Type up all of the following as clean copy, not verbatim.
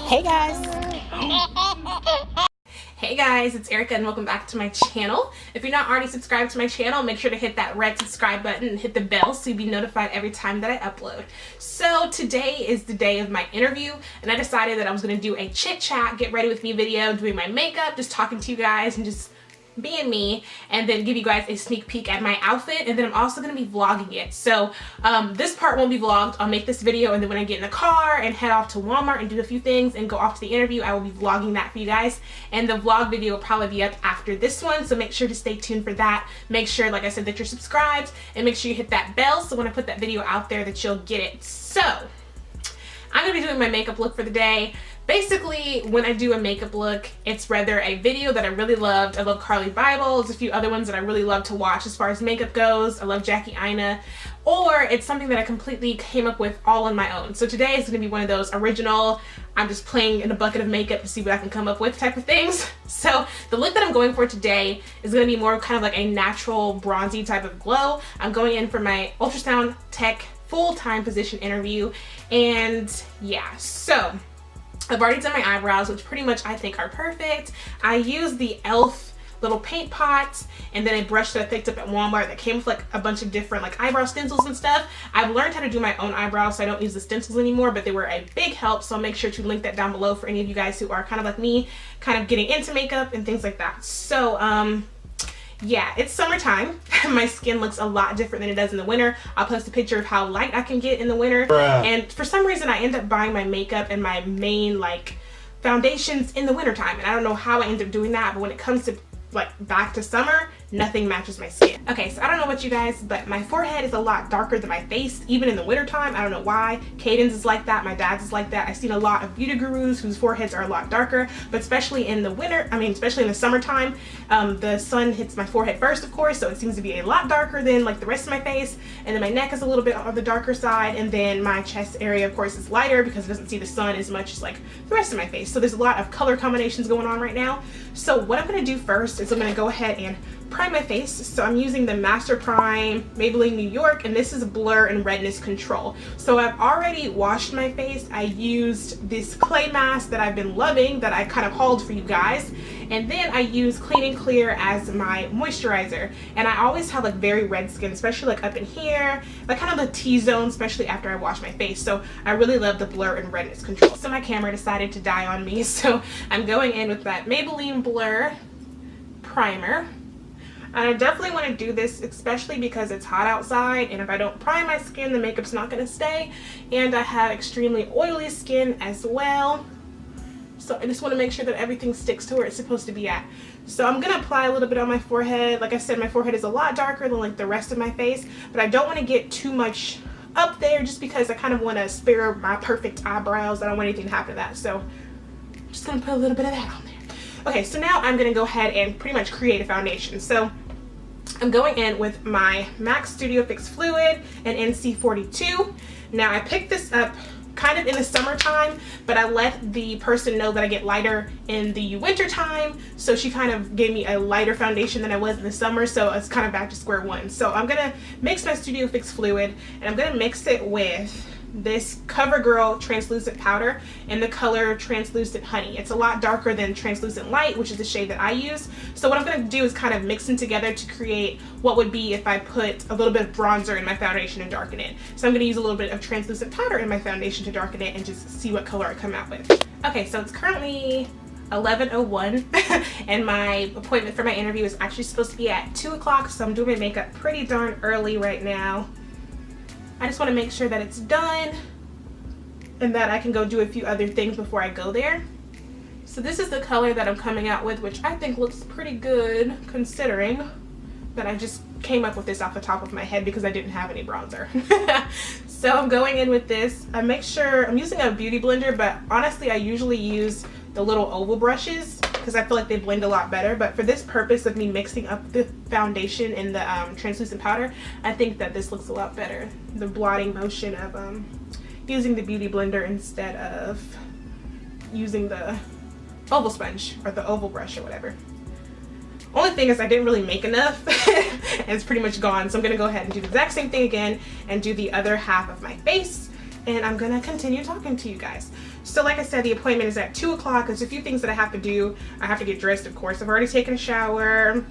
Hey guys! Hey guys, it's Erica and welcome back to my channel. If you're not already subscribed to my channel, make sure to hit that red subscribe button and hit the bell so you'll be notified every time that I upload. So today is the day of my interview and I decided that I was going to do a chit chat, get ready with me video, doing my makeup, just talking to you guys and just being me, and then give you guys a sneak peek at my outfit, and then I'm also going to be vlogging it. So this part won't be vlogged. I'll make this video, and then when I get in the car and head off to Walmart and do a few things and go off to the interview, I will be vlogging that for you guys, and the vlog video will probably be up after this one, so make sure to stay tuned for that. Make sure, like I said, that you're subscribed, and make sure you hit that bell so when I put that video out there that you'll get it. So I'm going to be doing my makeup look for the day. Basically, when I do a makeup look, it's rather a video that I really loved. I love Carly Bible. There's a few other ones that I really love to watch as far as makeup goes. I love Jackie Aina. Or it's something that I completely came up with all on my own. So today is going to be one of those original, I'm just playing in a bucket of makeup to see what I can come up with type of things. So the look that I'm going for today is going to be more kind of like a natural bronzy type of glow. I'm going in for my ultrasound tech full-time position interview. And yeah, so I've already done my eyebrows, which pretty much I think are perfect. I used the e.l.f. little paint pot and then a brush that I picked up at Walmart that came with like a bunch of different like eyebrow stencils and stuff. I've learned how to do my own eyebrows, so I don't use the stencils anymore, but they were a big help, so I'll make sure to link that down below for any of you guys who are kind of like me, kind of getting into makeup and things like that. So yeah, it's summertime. My skin looks a lot different than it does in the winter. I'll post a picture of how light I can get in the winter. Bruh. And for some reason I end up buying my makeup and my main like foundations in the wintertime, and I don't know how I end up doing that, but when it comes to like back to summer, nothing matches my skin. Okay, so I don't know about you guys, but my forehead is a lot darker than my face, even in the winter time. I don't know why. Caden's is like that, my dad's is like that. I've seen a lot of beauty gurus whose foreheads are a lot darker, but especially in the winter, especially in the summertime, the sun hits my forehead first, of course, so it seems to be a lot darker than like the rest of my face, and then my neck is a little bit on the darker side, and then my chest area, of course, is lighter because it doesn't see the sun as much as like the rest of my face. So there's a lot of color combinations going on right now. So what I'm going to do first is I'm going to go ahead and prime my face. So I'm using the Master Prime Maybelline New York, and this is Blur and Redness Control. So I've already washed my face. I used this clay mask that I've been loving that I kind of hauled for you guys, and then I use Clean and Clear as my moisturizer. And I always have like very red skin, especially like up in here, like kind of the T-zone, especially after I wash my face. So I really love the Blur and Redness Control. So my camera decided to die on me, so I'm going in with that Maybelline Blur primer. And I definitely want to do this, especially because it's hot outside, and if I don't prime my skin, the makeup's not going to stay, and I have extremely oily skin as well, so I just want to make sure that everything sticks to where it's supposed to be at. So I'm going to apply a little bit on my forehead. Like I said, my forehead is a lot darker than like the rest of my face, but I don't want to get too much up there just because I kind of want to spare my perfect eyebrows. I don't want anything to happen to that, so I'm just going to put a little bit of that on there. Okay, so now I'm going to go ahead and pretty much create a foundation. So I'm going in with my MAC Studio Fix Fluid and NC42. Now I picked this up kind of in the summertime, but I let the person know that I get lighter in the winter time, so she kind of gave me a lighter foundation than I was in the summer, so it's kind of back to square one. So I'm going to mix my Studio Fix Fluid, and I'm going to mix it with this CoverGirl translucent powder in the color Translucent Honey. It's a lot darker than Translucent Light, which is the shade that I use. So what I'm going to do is kind of mix them together to create what would be if I put a little bit of bronzer in my foundation and darken it. So I'm going to use a little bit of translucent powder in my foundation to darken it and just see what color I come out with. Okay, so it's currently 11:01 and my appointment for my interview is actually supposed to be at 2 o'clock, so I'm doing my makeup pretty darn early right now. I just want to make sure that it's done and that I can go do a few other things before I go there. So this is the color that I'm coming out with, which I think looks pretty good considering that I just came up with this off the top of my head because I didn't have any bronzer. So I'm going in with this. I make sure I'm using a beauty blender, but honestly I usually use the little oval brushes because I feel like they blend a lot better, but for this purpose of me mixing up the foundation and the translucent powder, I think that this looks a lot better. The blotting motion of using the beauty blender instead of using the oval sponge or the oval brush or whatever. Only thing is I didn't really make enough and it's pretty much gone, so I'm going to go ahead and do the exact same thing again and do the other half of my face. and I'm gonna continue talking to you guys. So like I said, the appointment is at 2 o'clock. There's a few things that I have to do. I have to get dressed, of course. I've already taken a shower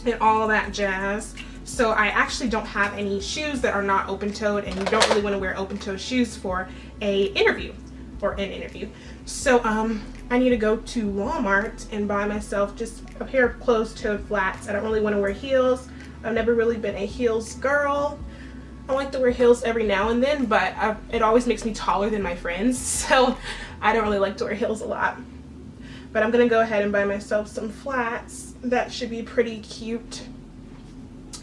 and all that jazz. So I actually don't have any shoes that are not open-toed, and you don't really want to wear open-toed shoes for a interview or an interview. So I need to go to Walmart and buy myself just a pair of closed-toed flats. I don't really want to wear heels. I've never really been a heels girl. I like to wear heels every now and then, but it always makes me taller than my friends, so I don't really like to wear heels a lot. But I'm gonna go ahead and buy myself some flats. That should be pretty cute.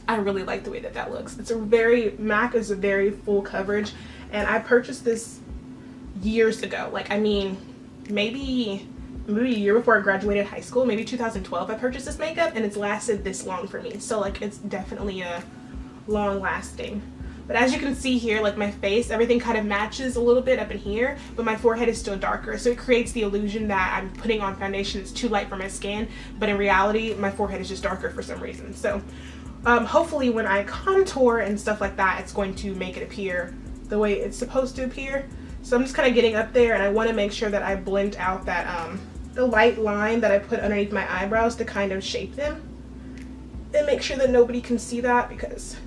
I really like the way that that looks. It's a very, MAC is a very full coverage, and I purchased this years ago. Like, I mean, maybe a year before I graduated high school, maybe 2012 I purchased this makeup, and it's lasted this long for me. So like, it's definitely a long lasting. But as you can see here, like my face, everything kind of matches a little bit up in here, but my forehead is still darker. So it creates the illusion that I'm putting on foundation that's too light for my skin, but in reality, my forehead is just darker for some reason. So hopefully when I contour and stuff like that, it's going to make it appear the way it's supposed to appear. So I'm just kind of getting up there, and I want to make sure that I blend out that the light line that I put underneath my eyebrows to kind of shape them, and make sure that nobody can see that, because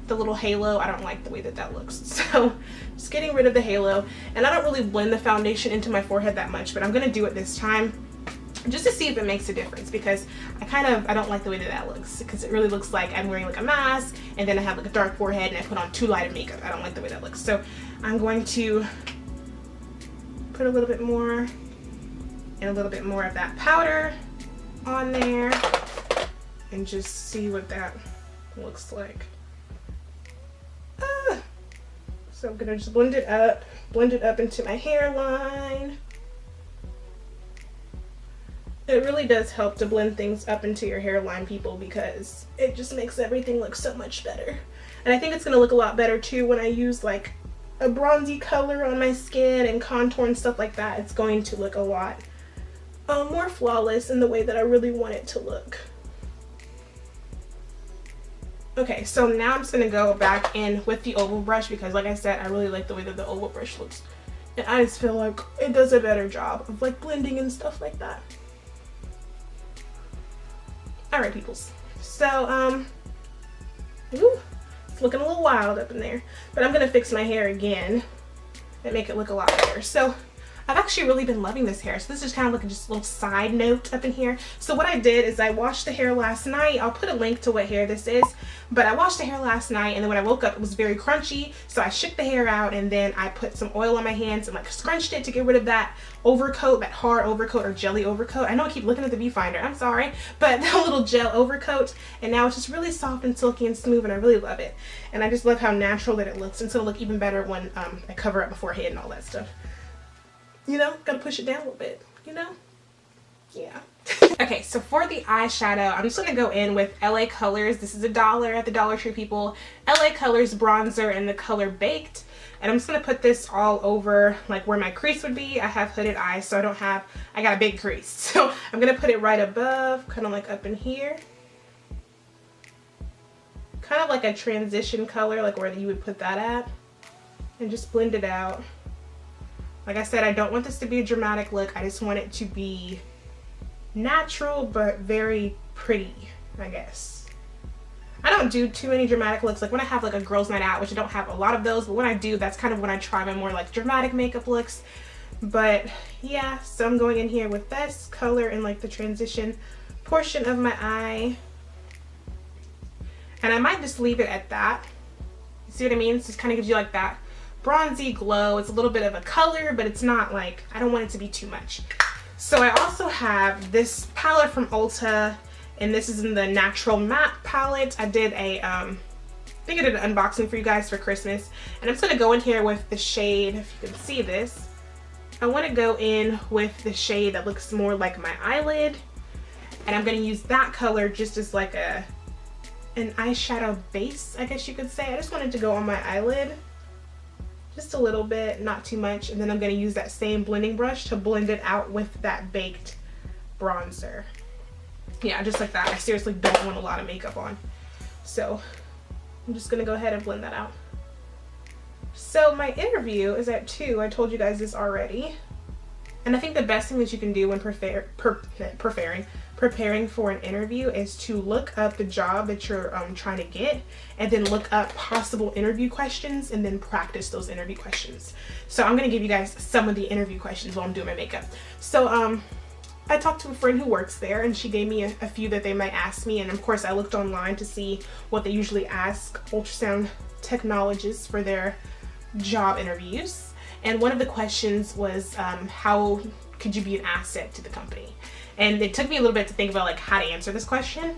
the little halo, I don't like the way that that looks. So just getting rid of the halo, and I don't really blend the foundation into my forehead that much, but I'm gonna do it this time just to see if it makes a difference, because I don't like the way that that looks, because it really looks like I'm wearing like a mask and then I have like a dark forehead and I put on too light of makeup. I don't like the way that looks. So I'm going to put a little bit more and a little bit more of that powder on there and just see what that looks like. So I'm gonna just blend it up into my hairline. It really does help to blend things up into your hairline, people, because it just makes everything look so much better. And I think it's gonna look a lot better too when I use like a bronzy color on my skin and contour and stuff like that. It's going to look a lot more flawless in the way that I really want it to look. Okay, so now I'm just gonna go back in with the oval brush, because like I said, I really like the way that the oval brush looks. And I just feel like it does a better job of like blending and stuff like that. Alright, peoples. So, it's looking a little wild up in there. But I'm gonna fix my hair again and make it look a lot better. So I've actually really been loving this hair. So this is kind of like just a little side note up in here. So what I did is I washed the hair last night. I'll put a link to what hair this is. But I washed the hair last night, and then when I woke up, it was very crunchy. So I shook the hair out, and then I put some oil on my hands and like scrunched it to get rid of that overcoat, that hard overcoat or jelly overcoat. I know I keep looking at the viewfinder, I'm sorry. But that little gel overcoat, and now it's just really soft and silky and smooth, and I really love it. And I just love how natural that it looks. And it's gonna look even better when I cover up my forehead and all that stuff. You know, gotta push it down a little bit, you know? Yeah. Okay, so for the eyeshadow, I'm just gonna go in with LA Colors. This is $1 at the Dollar Tree, people. LA Colors bronzer in the color Baked. And I'm just gonna put this all over like where my crease would be. I have hooded eyes, so I got a big crease. So I'm gonna put it right above, kind of like up in here. Kind of like a transition color, like where you would put that at. And just blend it out. Like I said, I don't want this to be a dramatic look. I just want it to be natural, but very pretty, I guess. I don't do too many dramatic looks. Like when I have like a girls' night out, which I don't have a lot of those, but when I do, that's kind of when I try my more like dramatic makeup looks. But yeah, so I'm going in here with this color in like the transition portion of my eye. And I might just leave it at that. You see what I mean? It just kind of gives you like that bronzy glow. It's a little bit of a color, but it's not like, I don't want it to be too much. So I also have this palette from Ulta, and this is in the Natural Matte palette. I did a, I think I did an unboxing for you guys for Christmas. And I'm just gonna go in here with the shade, if you can see this. I wanna go in with the shade that looks more like my eyelid. And I'm gonna use that color just as like an eyeshadow base, I guess you could say. I just wanted to go on my eyelid. Just a little bit, not too much, and then I'm going to use that same blending brush to blend it out with that Baked bronzer. Yeah, just like that. I seriously don't want a lot of makeup on. So I'm just going to go ahead and blend that out. So my interview is at 2. I told you guys this already. And I think the best thing that you can do when preparing for an interview is to look up the job that you're trying to get, and then look up possible interview questions and then practice those interview questions. So I'm going to give you guys some of the interview questions while I'm doing my makeup. So I talked to a friend who works there, and she gave me a few that they might ask me, and of course I looked online to see what they usually ask ultrasound technologists for their job interviews. And one of the questions was how could you be an asset to the company? And it took me a little bit to think about like how to answer this question.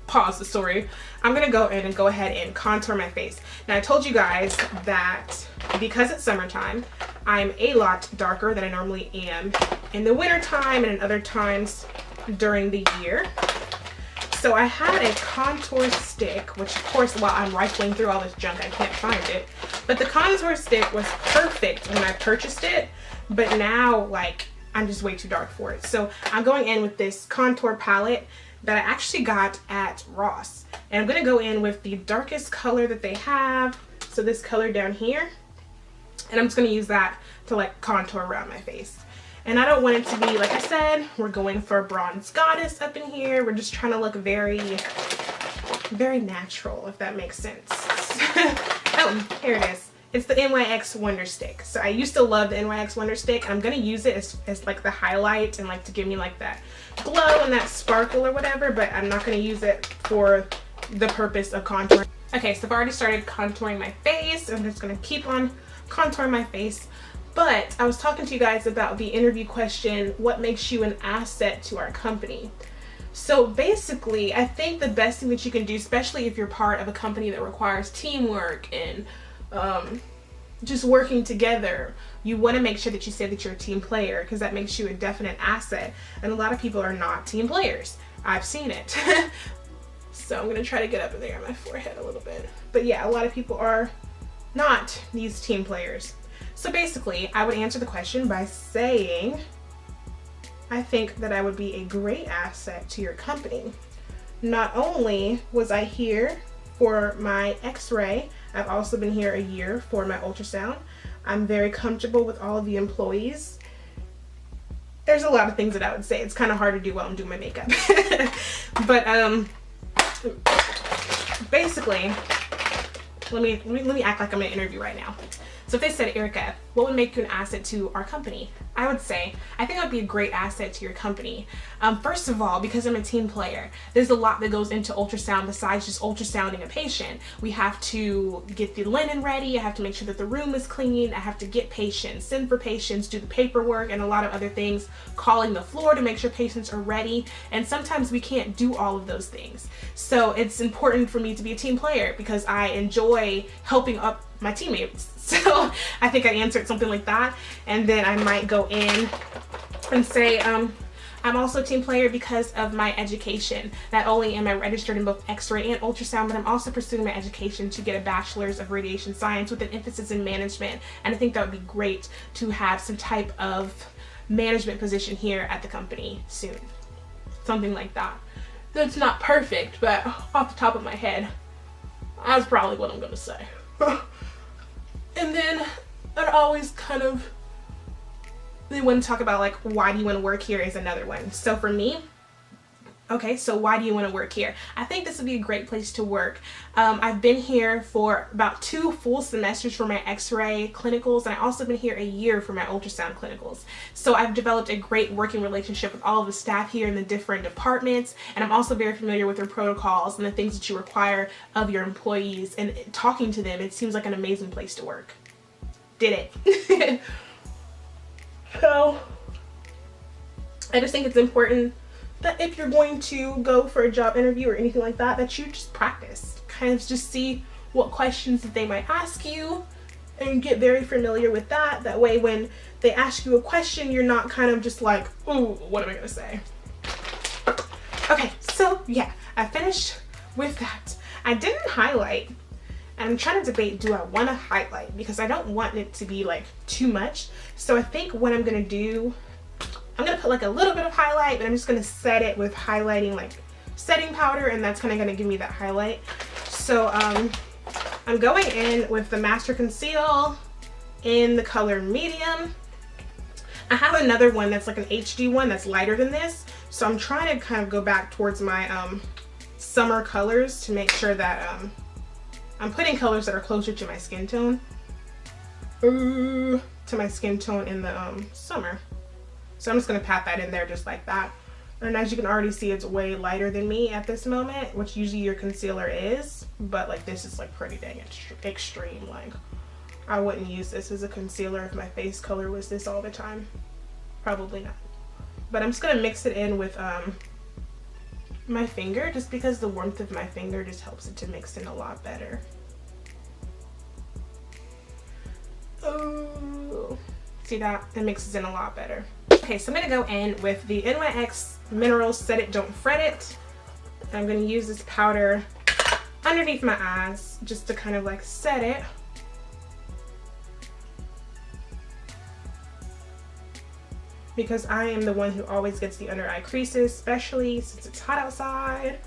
Pause the story. I'm gonna go ahead and contour my face. Now I told you guys that because it's summertime, I'm a lot darker than I normally am in the winter time and in other times during the year. So I had a contour stick, which of course while I'm rifling through all this junk I can't find it, but the contour stick was perfect when I purchased it, but now like I'm just way too dark for it. So I'm going in with this contour palette that I actually got at Ross, and I'm gonna go in with the darkest color that they have, so this color down here, and I'm just gonna use that to like contour around my face. And I don't want it to be, like I said, we're going for a bronze goddess up in here. We're just trying to look very, very natural, if that makes sense. Oh, here it is. It's the NYX Wonder Stick. So I used to love the NYX Wonder Stick. I'm going to use it as like the highlight and like to give me like that glow and that sparkle or whatever, but I'm not going to use it for the purpose of contouring. Okay, so I've already started contouring my face. I'm just going to keep on contouring my face. But I was talking to you guys about the interview question, what makes you an asset to our company? So basically, I think the best thing that you can do, especially if you're part of a company that requires teamwork and just working together, you want to make sure that you say that you're a team player, because that makes you a definite asset. And a lot of people are not team players. I've seen it. So I'm going to try to get up in there on my forehead a little bit. But yeah, a lot of people are not these team players. So basically, I would answer the question by saying, I think that I would be a great asset to your company. Not only was I here for my x-ray, I've also been here a year for my ultrasound. I'm very comfortable with all of the employees. There's a lot of things that I would say. It's kind of hard to do while I'm doing my makeup. But basically, let me act like I'm in an interview right now. So if they said, Erica, what would make you an asset to our company? I would say, I think I would be a great asset to your company. First of all, because I'm a team player, there's a lot that goes into ultrasound besides just ultrasounding a patient. We have to get the linen ready. I have to make sure that the room is clean. I have to get patients, send for patients, do the paperwork, and a lot of other things, calling the floor to make sure patients are ready. And sometimes we can't do all of those things. So it's important for me to be a team player because I enjoy helping up my teammates. So I think I answered something like that, and then I might go in and say I'm also a team player because of my education. Not only am I registered in both x-ray and ultrasound, but I'm also pursuing my education to get a bachelor's of radiation science with an emphasis in management, and I think that would be great to have some type of management position here at the company soon. Something like that. That's not perfect, but off the top of my head, that's probably what I'm gonna say. And then I'd always kind of, they want to talk about like, why do you want to work here is another one. So for me, okay, so why do you want to work here? I think this would be a great place to work. I've been here for about 2 full semesters for my x-ray clinicals, and I've also been here a year for my ultrasound clinicals. So I've developed a great working relationship with all of the staff here in the different departments, and I'm also very familiar with their protocols and the things that you require of your employees, and talking to them, it seems like an amazing place to work. Did it. So I just think it's important that if you're going to go for a job interview or anything like that, that you just practice. Kind of just see what questions that they might ask you and get very familiar with that. That way when they ask you a question, you're not kind of just like, ooh, what am I gonna say? Okay, so yeah, I finished with that. I didn't highlight. I'm trying to debate, do I want to highlight? Because I don't want it to be like too much. So I think what I'm gonna do, I'm gonna put like a little bit of highlight, but I'm just gonna set it with highlighting like setting powder, and that's kind of gonna give me that highlight. So I'm I'm going in with the Master Conceal in the color medium. I have another one that's like an HD one that's lighter than this, so I'm trying to kind of go back towards my summer colors to make sure that I'm putting colors that are closer to my skin tone. To my skin tone in the summer. So I'm just gonna pat that in there just like that. And as you can already see, it's way lighter than me at this moment, which usually your concealer is, but like this is like pretty dang extreme. Like I wouldn't use this as a concealer if my face color was this all the time. Probably not. But I'm just gonna mix it in with my finger, just because the warmth of my finger just helps it to mix in a lot better. Oh, see that? It mixes in a lot better. Okay, so I'm gonna go in with the NYX Mineral Set It Don't Fret It. I'm gonna use this powder underneath my eyes just to kind of like set it. Because I am the one who always gets the under eye creases, especially since it's hot outside.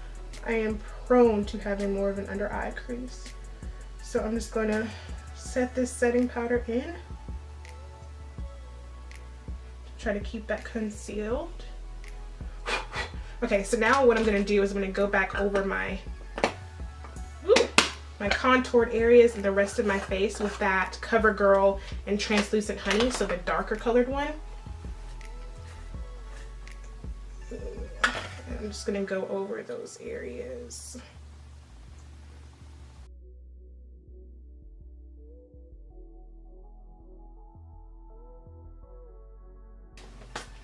I am prone to having more of an under eye crease. So I'm just gonna set this setting powder in. Try to keep that concealed. Okay, so now what I'm gonna do is I'm gonna go back over my contoured areas and the rest of my face with that CoverGirl and Translucent Honey, so the darker colored one. I'm just gonna go over those areas.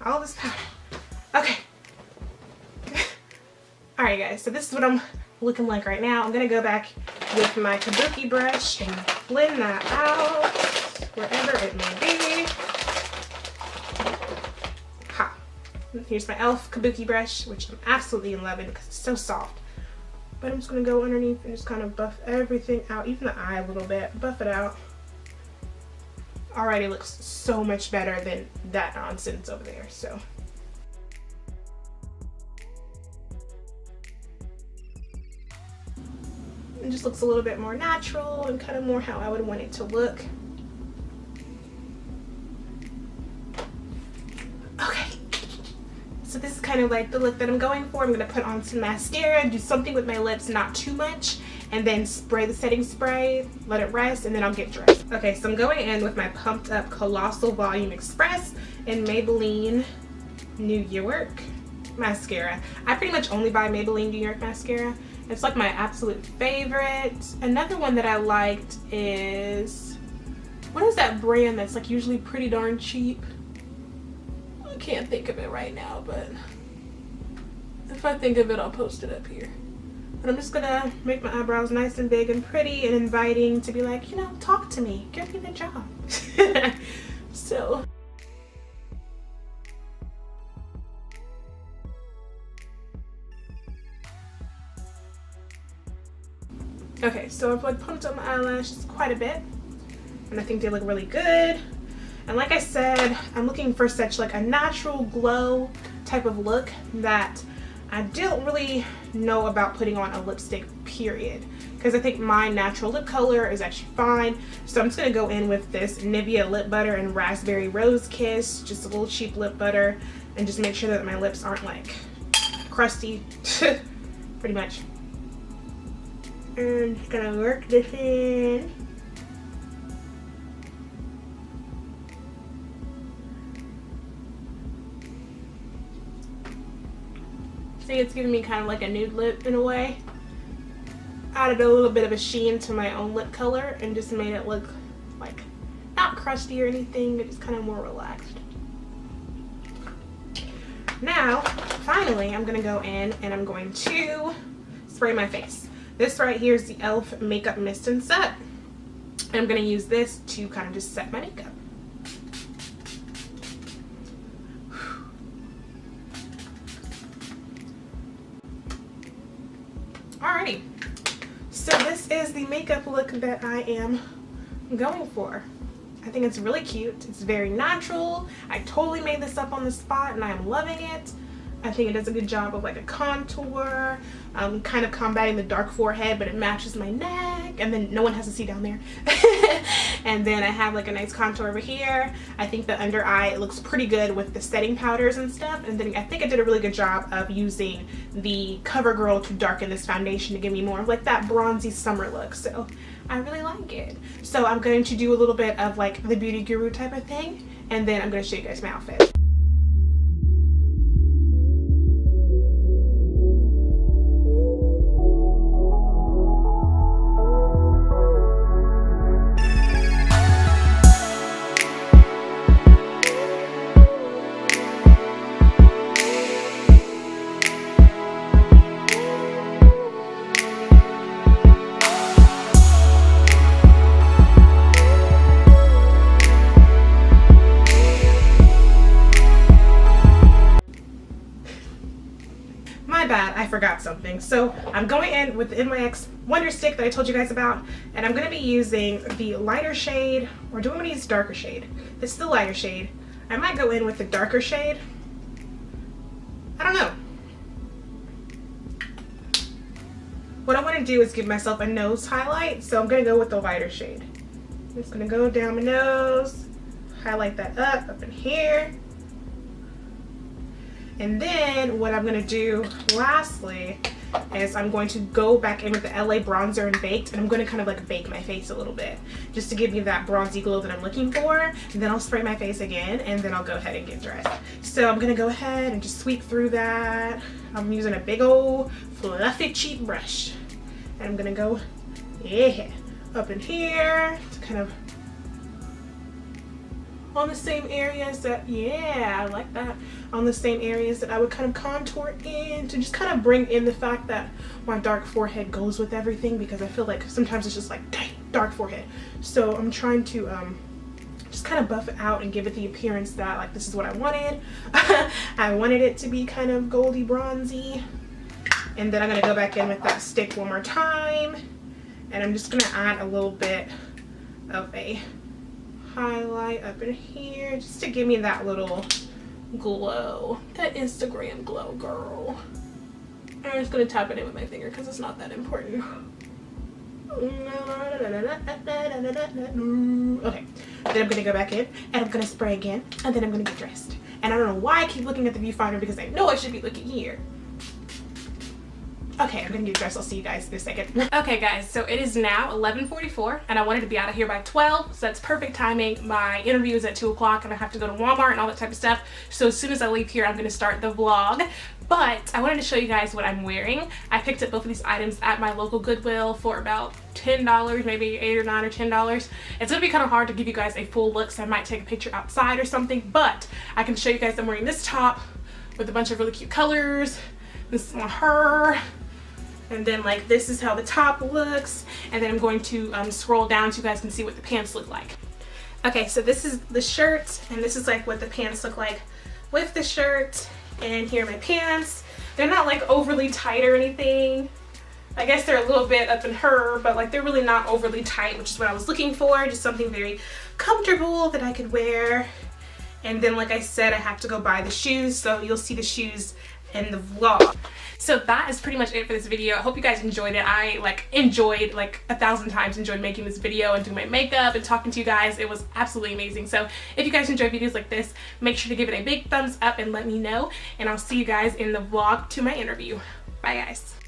All this powder. Okay. Alright guys, so this is what I'm looking like right now. I'm gonna go back with my kabuki brush and blend that out wherever it may be. Ha. Here's my e.l.f. kabuki brush, which I'm absolutely in love with because it's so soft. But I'm just gonna go underneath and just kind of buff everything out, even the eye a little bit, buff it out. Already looks so much better than that nonsense over there, so. It just looks a little bit more natural and kind of more how I would want it to look. Okay, so this is kind of like the look that I'm going for. I'm gonna put on some mascara, do something with my lips, not too much, and then spray the setting spray, let it rest, and then I'll get dressed. Okay, so I'm going in with my Pumped Up Colossal Volume Express in Maybelline New York mascara. I pretty much only buy Maybelline New York mascara. It's like my absolute favorite. Another one that I liked is, what is that brand that's like usually pretty darn cheap? I can't think of it right now, but if I think of it, I'll post it up here. And I'm just gonna make my eyebrows nice and big and pretty and inviting to be like, you know, talk to me, give me the job. So. Okay, so I've like pumped up my eyelashes quite a bit, and I think they look really good. And like I said, I'm looking for such like a natural glow type of look that I don't really know about putting on a lipstick, period, because I think my natural lip color is actually fine. So I'm just gonna go in with this Nivea lip butter and Raspberry Rose Kiss, just a little cheap lip butter, and just make sure that my lips aren't like crusty, pretty much. And just gonna work this in. See, it's giving me kind of like a nude lip in a way. Added a little bit of a sheen to my own lip color and just made it look like not crusty or anything, but just kind of more relaxed. Now, finally, I'm gonna go in and I'm going to spray my face. This right here is the e.l.f. Makeup Mist and Set. And I'm gonna use this to kind of just set my makeup. Alrighty, so this is the makeup look that I am going for. I think it's really cute. It's very natural. I totally made this up on the spot and I am loving it. I think it does a good job of like a contour, kind of combating the dark forehead, but it matches my neck. and then no one has to see down there. And then I have like a nice contour over here. I think the under eye looks pretty good with the setting powders and stuff. And then I think I did a really good job of using the CoverGirl to darken this foundation to give me more of like that bronzy summer look. So I really like it. So I'm going to do a little bit of like the beauty guru type of thing, and then I'm going to show you guys my outfit. I forgot something. So I'm going in with the NYX Wonder Stick that I told you guys about, and I'm going to be using the lighter shade, or do I want to use darker shade? This is the lighter shade. I might go in with the darker shade. I don't know. What I want to do is give myself a nose highlight, so I'm going to go with the lighter shade. I'm just going to go down my nose, highlight that up in here. And then what I'm going to do lastly is I'm going to go back in with the LA bronzer and baked, and I'm going to kind of like bake my face a little bit just to give me that bronzy glow that I'm looking for. And then I'll spray my face again, and then I'll go ahead and get dressed. So I'm going to go ahead and just sweep through that. I'm using a big old fluffy cheek brush, and I'm going to go up in here to kind of on the same areas that, I like that, on the same areas that I would kind of contour in, to just kind of bring in the fact that my dark forehead goes with everything, because I feel like sometimes it's just like, dang, dark forehead. So I'm trying to just kind of buff it out and give it the appearance that like this is what I wanted. I wanted it to be kind of goldy bronzy. And then I'm going to go back in with that stick one more time, and I'm just going to add a little bit of a highlight up in here just to give me that little glow, that Instagram glow, girl. I'm just gonna tap it in with my finger because it's not that important. Okay, then I'm gonna go back in and I'm gonna spray again, and then I'm gonna get dressed. And I don't know why I keep looking at the viewfinder, because I know I should be looking here. Okay, I'm gonna get dressed. I'll see you guys in a second. Okay guys, so it is now 11:44 and I wanted to be out of here by 12, so that's perfect timing. My interview is at 2 o'clock and I have to go to Walmart and all that type of stuff. So as soon as I leave here, I'm gonna start the vlog. But I wanted to show you guys what I'm wearing. I picked up both of these items at my local Goodwill for about $10, maybe $8 or $9 or $10. It's gonna be kind of hard to give you guys a full look, so I might take a picture outside or something, but I can show you guys I'm wearing this top with a bunch of really cute colors. This is on her. And then like this is how the top looks, and then I'm going to scroll down so you guys can see what the pants look like. Okay, so this is the shirt, and this is like what the pants look like with the shirt, and here are my pants. They're not like overly tight or anything. I guess they're a little bit up in her, but like they're really not overly tight, which is what I was looking for, just something very comfortable that I could wear. And then like I said, I have to go buy the shoes, so you'll see the shoes in the vlog. So that is pretty much it for this video. I hope you guys enjoyed it. I enjoyed 1,000 times enjoyed making this video and doing my makeup and talking to you guys. It was absolutely amazing. So if you guys enjoy videos like this, make sure to give it a big thumbs up and let me know. And I'll see you guys in the vlog to my interview. Bye guys.